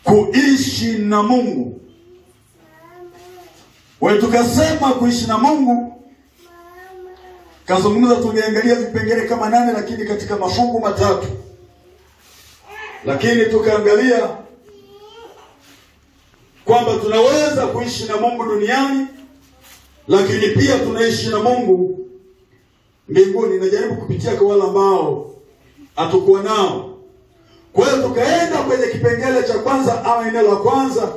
kuishi na Mungu. Wewe tukasema kuishi na Mungu, kazungumza tungeangalia vipengele kama 8 lakini katika mafungu matatu. Lakini tukaangalia kwamba tunaweza kuishi na Mungu duniani, lakini pia tunaishi na Mungu mbinguni. Najaribu kupitia kwa wale ambao hatukuwa nao. Kwa hiyo tukaenda kwenye kipengele cha kwanza au eneo la kwanza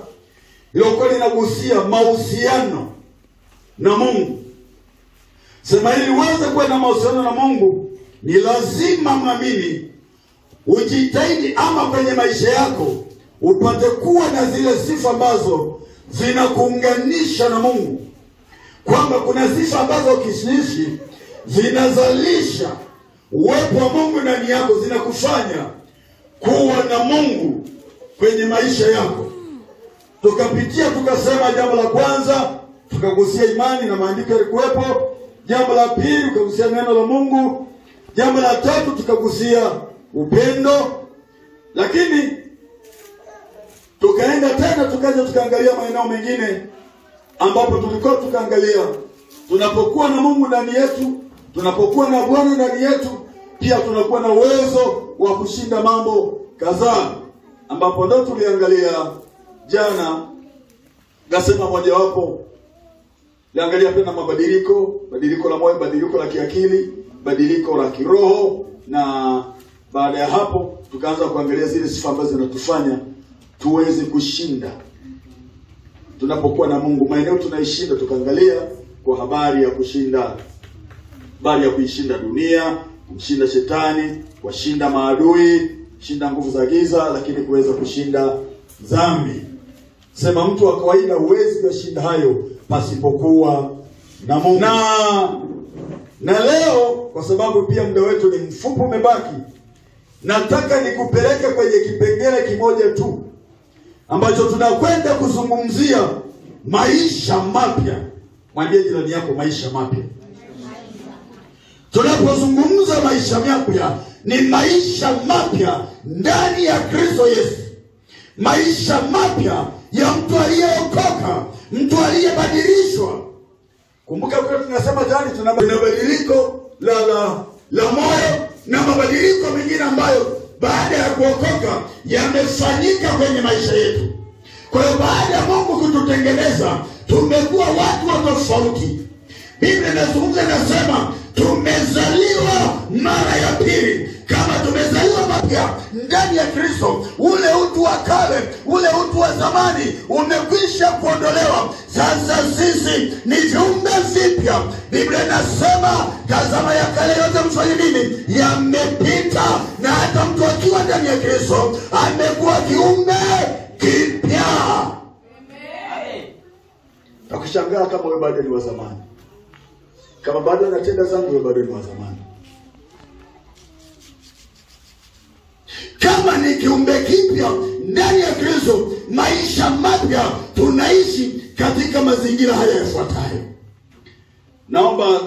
lilokuwa linagusia mahusiano na Mungu. Sema ili uweze kuwa na mahusiano na Mungu, ni lazima mwamini, ujitahidi ama kwenye maisha yako upate kuwa na zile sifa ambazo zinakuunganisha na Mungu. Kwamba kuna sifa ambazo ukishiishi zinazalisha uwepo wa Mungu ndani yako, zinakufanya kuwa na Mungu kwenye maisha yako. Tukapitia tukasema jambo la kwanza tukagusia imani na maandiko yalikuwepo. Jambo la pili tukagusia neno la Mungu. Jambo la tatu tukagusia upendo. Lakini tukaenda tena tukaja tukaangalia maeneo mengine ambapo tulikuwa tukaangalia tunapokuwa na Mungu ndani yetu, tunapokuwa na Bwana ndani yetu, pia tunakuwa na uwezo wa kushinda mambo kadhaa, ambapo ndo tuliangalia jana. Nasema moja wapo liangalia pia mabadiliko, badiliko la moyo, badiliko la kiakili, badiliko la kiroho, na baada ya hapo tukaanza kuangalia zile sifa ambazo zinatufanya tuweze kushinda tunapokuwa na Mungu. Maeneo tunaishinda tukaangalia kwa habari ya kushinda, habari ya kuishinda dunia, kushinda shetani, kushinda maadui, kushinda nguvu za giza, lakini kuweza kushinda dhambi. Sema mtu wa kawaida huwezi kushinda hayo pasipokuwa na Mungu. Na leo kwa sababu pia muda wetu ni mfupi umebaki, nataka nikupeleke kwenye kipengele kimoja tu ambacho tunakwenda kuzungumzia maisha mapya. Mwambie jirani yako maisha mapya. Tunapozungumza maisha mapya, ni maisha mapya ndani ya Kristo Yesu. Maisha mapya ya mtu aliyeokoka, mtu aliyebadilishwa. Kumbuka kwa tunasema tayari tuna mabadiliko la moyo na mabadiliko mengine ambayo baada ya kuokoka yamefanyika kwenye maisha yetu. Kwa hiyo baada ya Mungu kututengeneza, tumekuwa watu wa tofauti. Biblia inazungumza inasema tumezaliwa mara ya pili. Kama tumezaliwa mapya ndani ya Kristo, ule utu wa kale, ule utu wa zamani umekwisha kuondolewa. Sasa sisi ni viumbe vipya. Biblia inasema tazama ya kale yote mfanye nini? Yamepita. Na hata mtu akiwa ndani ya Kristo amekuwa kiumbe kipya. Amen. Takushangaa kama wewe bado ni wa zamani. Kama bado unatenda dhambi, wewe bado ni wa zamani. Kama ni kiumbe kipya ndani ya Kristo, maisha mapya, tunaishi katika mazingira haya yafuatayo. Naomba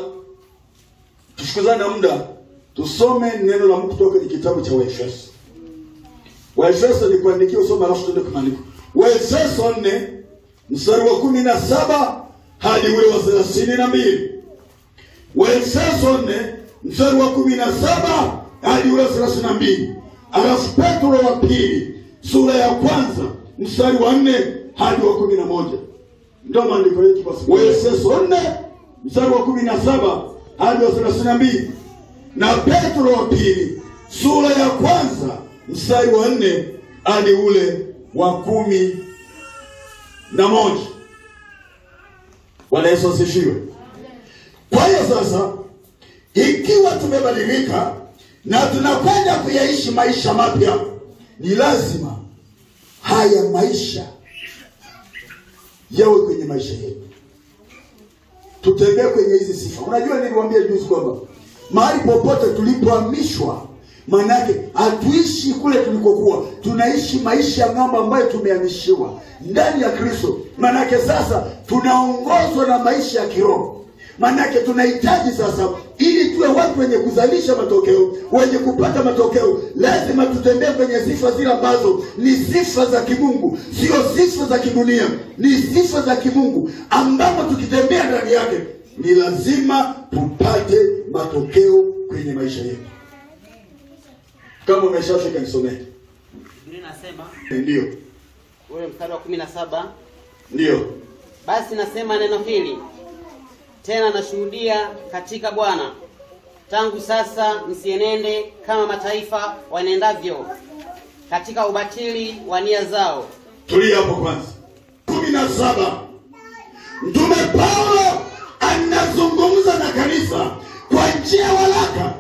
tushukuzane muda tusome neno la Mungu kutoka kwenye kitabu cha Waefeso. Waefeso ni kuandikia usome alafu tuende kuandika. Waefeso 4 mstari wa 17 hadi ule wa 32. Waefeso 4 mstari wa 17 hadi ule wa 32. Alafu Petro wa pili sura ya kwanza mstari wa 4 hadi wa 11. Ndio maandiko yetu basi. Waefeso 4 mstari wa 17 hadi wa 32. Na Petro wa pili sura ya kwanza mstari wa 4 hadi ule wa 11. Bwana Yesu asifiwe. Kwa hiyo sasa, ikiwa tumebadilika na tunakwenda kuyaishi maisha mapya, ni lazima haya maisha yawe kwenye maisha yetu. Tutembee kwenye hizi sifa. Unajua niliwaambia juzi kwamba mahali popote tulipohamishwa, maana yake hatuishi kule tulikokuwa, tunaishi maisha ya ng'ambo ambayo tumehamishiwa ndani ya Kristo. Maana yake sasa tunaongozwa na maisha ya kiroho. Manake tunahitaji sasa, ili tuwe watu wenye kuzalisha matokeo, wenye kupata matokeo, lazima tutembee kwenye sifa zile ambazo ni sifa za kimungu, sio sifa za kidunia, ni sifa za kimungu, ambapo tukitembea ndani yake ni lazima tupate matokeo kwenye maisha yetu. Kama umeshafika nisomee. Biblia inasema, ndio. Ule mstari wa 17. Ndio. Basi nasema neno hili, tena nashuhudia katika Bwana, tangu sasa msienende kama mataifa wanendavyo katika ubatili wa nia zao. Tulia hapo kwanza. 17. Mtume Paulo anazungumza na kanisa kwa njia ya waraka,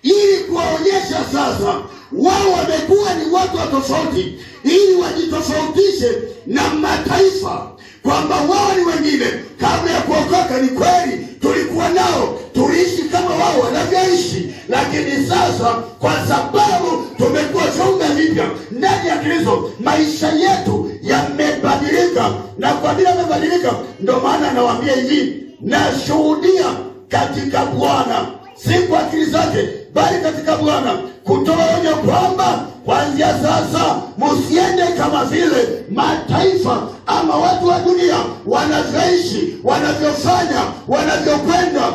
ili kuwaonyesha sasa wao wamekuwa ni watu wa tofauti, ili wajitofautishe na mataifa, kwamba wao ni wengine. Kabla ya kuokoka ni kweli tulikuwa nao, tuliishi kama wao wanavyoishi, lakini sasa kwa sababu tumekuwa viumbe vipya ndani ya Kristo, maisha yetu yamebadilika. Na kwa vile yamebadilika, ndio maana nawaambia hivi, nashuhudia katika Bwana, si kwa akili zake bali katika Bwana, kutoa onyo kwamba kuanzia sasa msiende kama vile mataifa ama watu wa dunia wanavyoishi, wanavyofanya, wanavyokwenda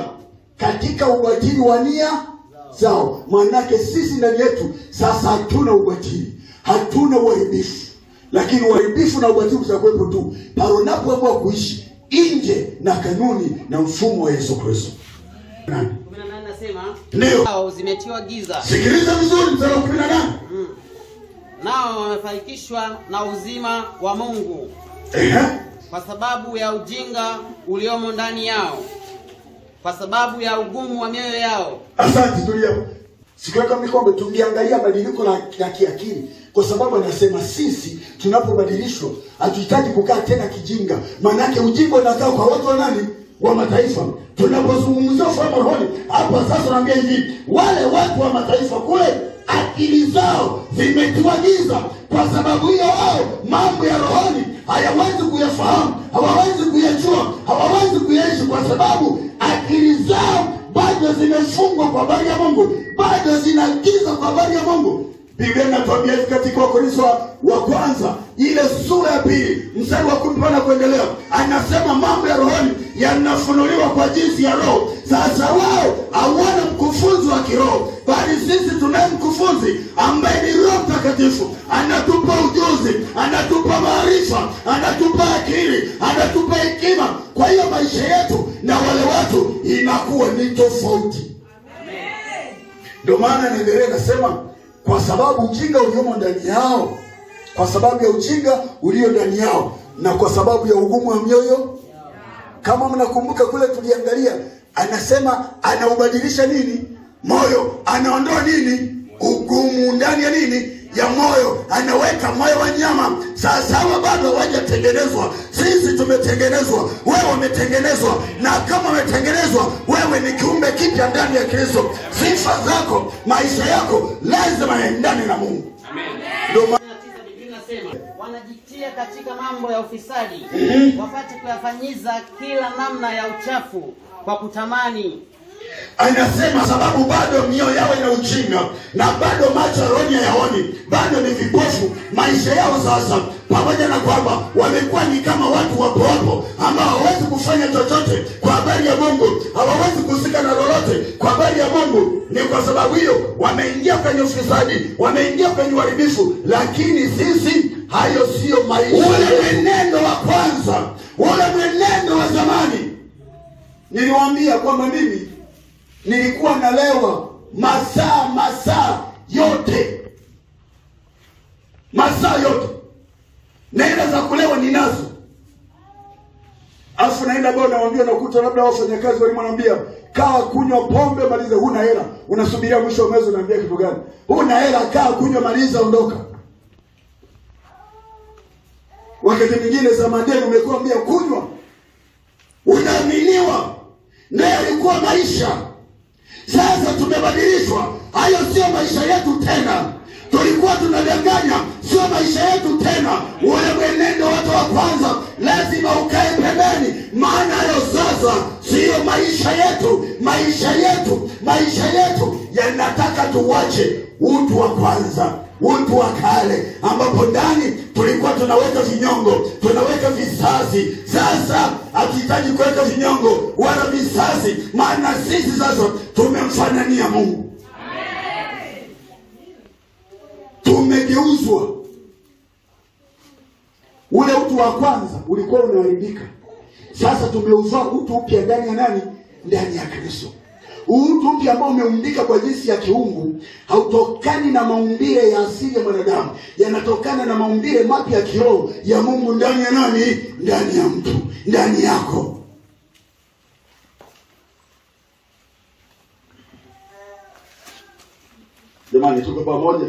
katika ubatili wa nia zao. Manake sisi ndani yetu sasa hatuna ubatili, hatuna uharibifu, lakini uharibifu na ubatili utakuwepo tu pale unapoamua kuishi nje na kanuni na mfumo wa Yesu Kristo. 18 nasema, ndio nao zimetiwa giza. Sikiliza vizuri mstari wa 18. Nao wamefarikishwa na uzima wa Mungu kwa sababu ya ujinga uliomo ndani yao, kwa sababu ya ugumu wa mioyo yao. Asante, tulia. Sikiweka mikombe, tungeangalia badiliko la kiakili, kwa sababu anasema sisi tunapobadilishwa hatuhitaji kukaa tena kijinga. Manake ujinga unakaa kwa watu wa nani? Wa mataifa. Tunapozungumzia ufalme rohoni hapa sasa, naambia hivi, wale watu wa mataifa kule akili zao zimetiwa giza. Kwa sababu hiyo wao mambo ya rohoni hayawezi kuyafahamu, hawawezi kuyajua, hawawezi kuyaishi, kwa sababu akili zao bado zimefungwa kwa habari ya Mungu, bado zinagiza kwa habari ya Mungu. Biblia inatuambia katika Wakorintho wa kwanza ile sura ya 2 mstari wa 10 na kuendelea, anasema mambo ya rohoni yanafunuliwa kwa jinsi ya roho. Sasa wao hawana mkufunzi wa kiroho, bali sisi tunaye mkufunzi ambaye ni Roho Mtakatifu. Anatupa ujuzi, anatupa maarifa, anatupa akili, anatupa hekima. Kwa hiyo maisha yetu na wale watu inakuwa ni tofauti. Ndio maana naendelea nasema, kwa sababu ujinga uliomo ndani yao, kwa sababu ya ujinga ulio ndani yao, na kwa sababu ya ugumu wa mioyo. Kama mnakumbuka kule tuliangalia, anasema anaubadilisha nini? Moyo. Anaondoa nini? Ugumu ndani ya nini? Ya moyo. Anaweka moyo wa nyama. Sasa hawa bado hawajatengenezwa. Sisi tumetengenezwa, wewe umetengenezwa. Na kama umetengenezwa, wewe ni kiumbe kipya ndani ya Kristo. Sifa zako, maisha yako lazima yaendane na Mungu. Amen. Biblia inasema, wanajitia katika mambo ya ufisadi, wapate kuyafanyiza kila namna ya uchafu kwa kutamani. Anasema sababu bado mioyo yao ina ujinga, na bado macho ya roho hayaoni, bado ni vipofu. Maisha yao sasa, pamoja na kwamba wamekuwa ni kama watu wapo ambao hawawezi kufanya chochote kwa habari ya Mungu, hawawezi kusika na lolote kwa habari ya Mungu, ni kwa sababu hiyo wameingia kwenye ufisadi, wameingia kwenye uharibifu. Lakini sisi hayo sio maisha. Ule mwenendo wa kwanza, ule mwenendo wa zamani, niliwaambia kwamba mimi nilikuwa nalewa masaa yote. Masaa yote. Naenda za kulewa ninazo. Afu naenda bao nawaambia, nakuta labda wafanyakazi walimwambia, kaa kunywa pombe maliza, huna hela. Unasubiria mwisho wa mwezi, unaambia kitu gani? Huna hela, kaa kunywa maliza, ondoka. Wakati mwingine za madeni umekuambia kunywa, unaaminiwa. Ndio yalikuwa maisha. Sasa tumebadilishwa. Hayo sio maisha yetu tena. Tulikuwa tunadanganya, sio maisha yetu tena. Ule mwenendo watu wa kwanza lazima ukae pembeni, maana hayo sasa sio maisha. maisha yetu yanataka tuwache utu wa kwanza, utu wa kale, ambapo ndani tulikuwa tunaweka vinyongo, tunaweka visasi. Sasa hatutaji kuweka vinyongo wala visasi, maana sisi sasa tumemfanania Mungu. Tumegeuzwa. Ule utu wa kwanza ulikuwa unaharibika. Sasa tumeuzwa utu upya ndani ya nani? Ndani ya Kristo. Utu mpya ambao umeumbika kwa jinsi ya kiungu hautokani na maumbile ya asili ya mwanadamu, yanatokana na maumbile mapya ya kiroho ya Mungu ndani ya nani? Ndani ya mtu, ndani yako. Jamani, tuko pamoja?